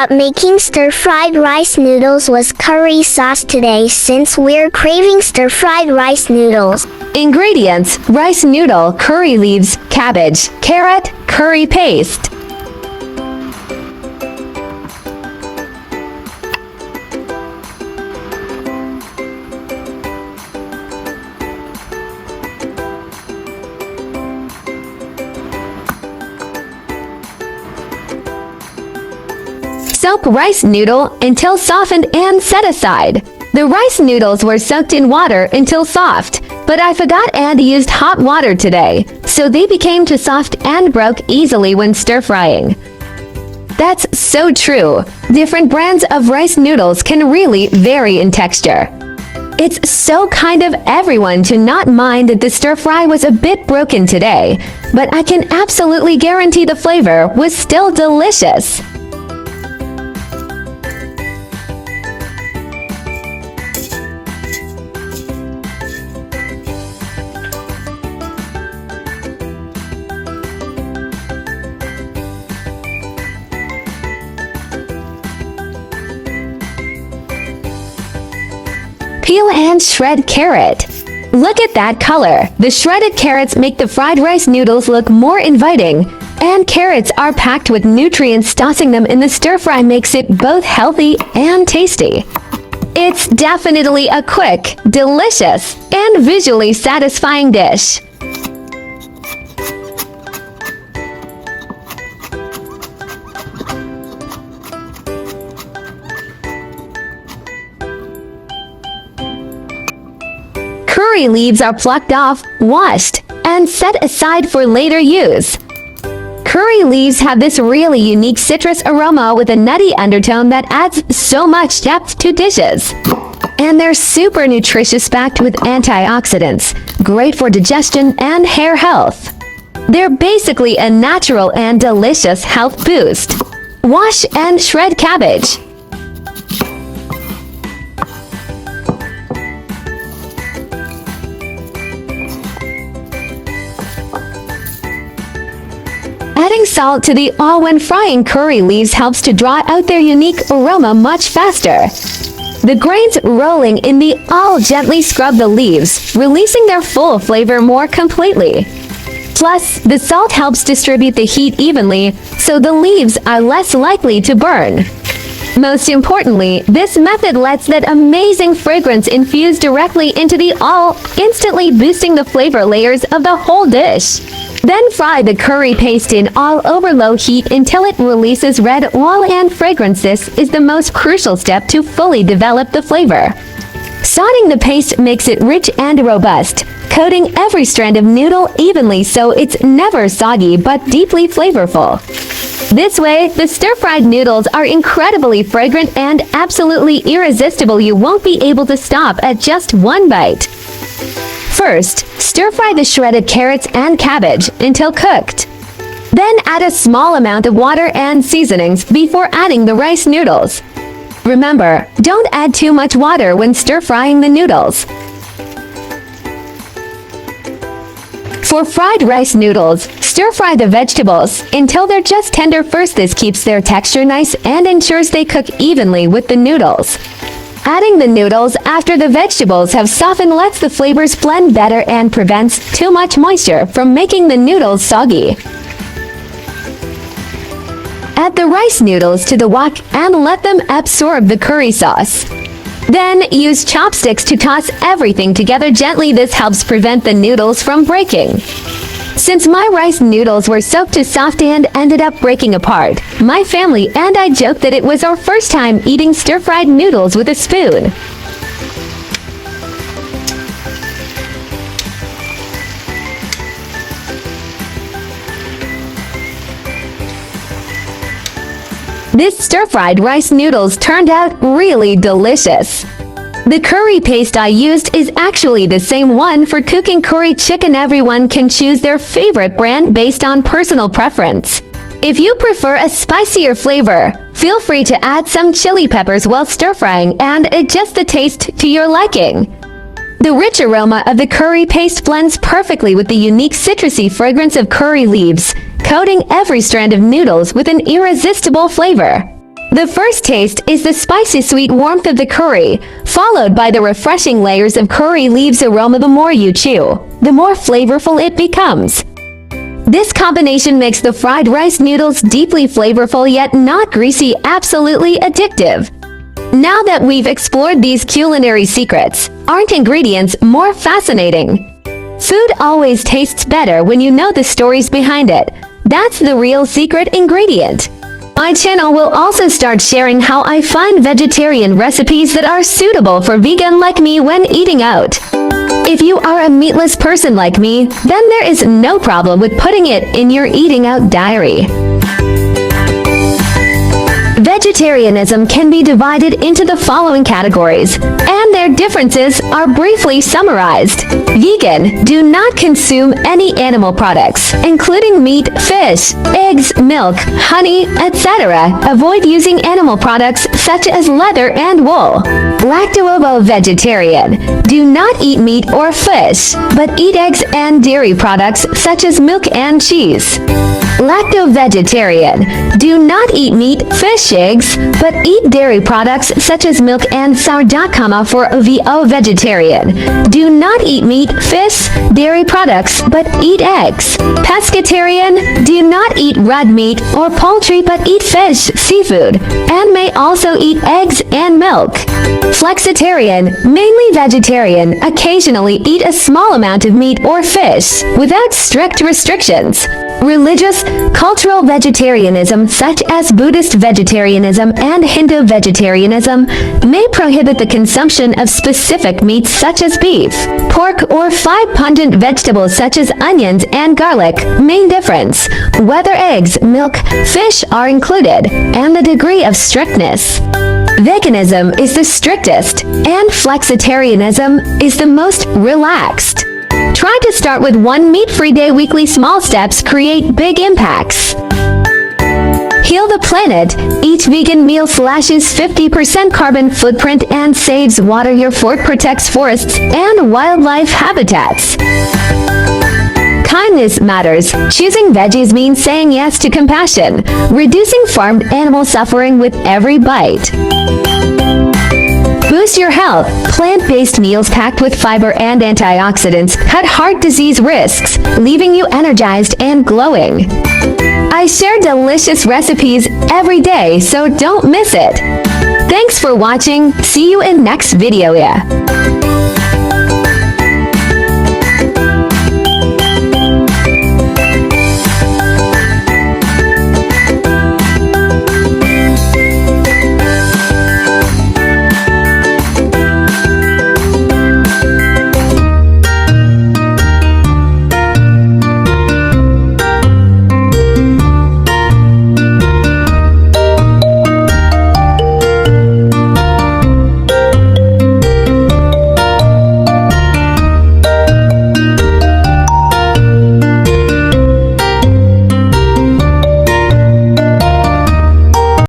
up making stir-fried rice noodles with curry sauce today since we're craving stir-fried rice noodles. Ingredients: rice noodle, curry leaves, cabbage, carrot, curry paste. Soak rice noodle until softened and set aside. The rice noodles were soaked in water until soft, but I forgot and used hot water today, so they became too soft and broke easily when stir-frying. That's so true. Different brands of rice noodles can really vary in texture. It's so kind of everyone to not mind that the stir-fry was a bit broken today, but I can absolutely guarantee the flavor was still delicious. Peel and shred carrot. Look at that color. The shredded carrots make the fried rice noodles look more inviting, and carrots are packed with nutrients. Tossing them in the stir-fry makes it both healthy and tasty. It's definitely a quick, delicious, and visually satisfying dish. Curry leaves are plucked off, washed, and set aside for later use. Curry leaves have this really unique citrus aroma with a nutty undertone that adds so much depth to dishes. And they're super nutritious, packed with antioxidants, great for digestion and hair health. They're basically a natural and delicious health boost. Wash and shred cabbage. Adding salt to the oil when frying curry leaves helps to draw out their unique aroma much faster. The grains rolling in the oil gently scrub the leaves, releasing their full flavor more completely. Plus, the salt helps distribute the heat evenly, so the leaves are less likely to burn. Most importantly, this method lets that amazing fragrance infuse directly into the oil, instantly boosting the flavor layers of the whole dish. Then fry the curry paste in oil over low heat until it releases red oil and fragrance. This is the most crucial step to fully develop the flavor. Sauteing the paste makes it rich and robust, coating every strand of noodle evenly so it's never soggy but deeply flavorful. This way, the stir-fried noodles are incredibly fragrant and absolutely irresistible. You won't be able to stop at just one bite. First, stir-fry the shredded carrots and cabbage until cooked. Then add a small amount of water and seasonings before adding the rice noodles. Remember, don't add too much water when stir-frying the noodles. For fried rice noodles, stir-fry the vegetables until they're just tender first. This keeps their texture nice and ensures they cook evenly with the noodles. Adding the noodles after the vegetables have softened lets the flavors blend better and prevents too much moisture from making the noodles soggy. Add the rice noodles to the wok and let them absorb the curry sauce. Then use chopsticks to toss everything together gently. This helps prevent the noodles from breaking. Since my rice noodles were soaked to soft and ended up breaking apart, my family and I joked that it was our first time eating stir-fried noodles with a spoon. This stir-fried rice noodles turned out really delicious. The curry paste I used is actually the same one for cooking curry chicken. Everyone can choose their favorite brand based on personal preference. If you prefer a spicier flavor, feel free to add some chili peppers while stir-frying and adjust the taste to your liking. The rich aroma of the curry paste blends perfectly with the unique citrusy fragrance of curry leaves, coating every strand of noodles with an irresistible flavor. The first taste is the spicy sweet warmth of the curry, followed by the refreshing layers of curry leaves aroma. The more you chew, the more flavorful it becomes. This combination makes the fried rice noodles deeply flavorful yet not greasy, absolutely addictive. Now that we've explored these culinary secrets, aren't ingredients more fascinating? Food always tastes better when you know the stories behind it. That's the real secret ingredient. My channel will also start sharing how I find vegetarian recipes that are suitable for vegan like me when eating out. If you are a meatless person like me, then there is no problem with putting it in your eating out diary. Vegetarianism can be divided into the following categories, and their differences are briefly summarized. Vegan: do not consume any animal products, including meat, fish, eggs, milk, honey, etc. Avoid using animal products such as leather and wool. Lacto-ovo-vegetarian: do not eat meat or fish, but eat eggs and dairy products such as milk and cheese. Lacto-vegetarian: do not eat meat, fish, eggs, but eat dairy products such as milk and sourdough. For ovo-vegetarian: do not eat meat, fish, dairy products, but eat eggs. Pescatarian: do not eat red meat or poultry but eat fish, seafood, and may also eat eggs and milk. Flexitarian: mainly vegetarian, occasionally eat a small amount of meat or fish, without strict restrictions. Religious, cultural vegetarianism such as Buddhist vegetarianism and Hindu vegetarianism may prohibit the consumption of specific meats such as beef, pork, or 5 pungent vegetables such as onions and garlic. Main difference: whether eggs, milk, fish are included, and the degree of strictness. Veganism is the strictest, and flexitarianism is the most relaxed. Try to start with one meat-free day. Weekly small steps create big impacts. Heal the planet. Each vegan meal slashes 50% carbon footprint and saves water. Your fork protects forests and wildlife habitats. Kindness matters. Choosing veggies means saying yes to compassion, reducing farmed animal suffering with every bite. Boost your health. Plant-based meals packed with fiber and antioxidants cut heart disease risks, leaving you energized and glowing. I share delicious recipes every day, so don't miss it. Thanks for watching. See you in next video.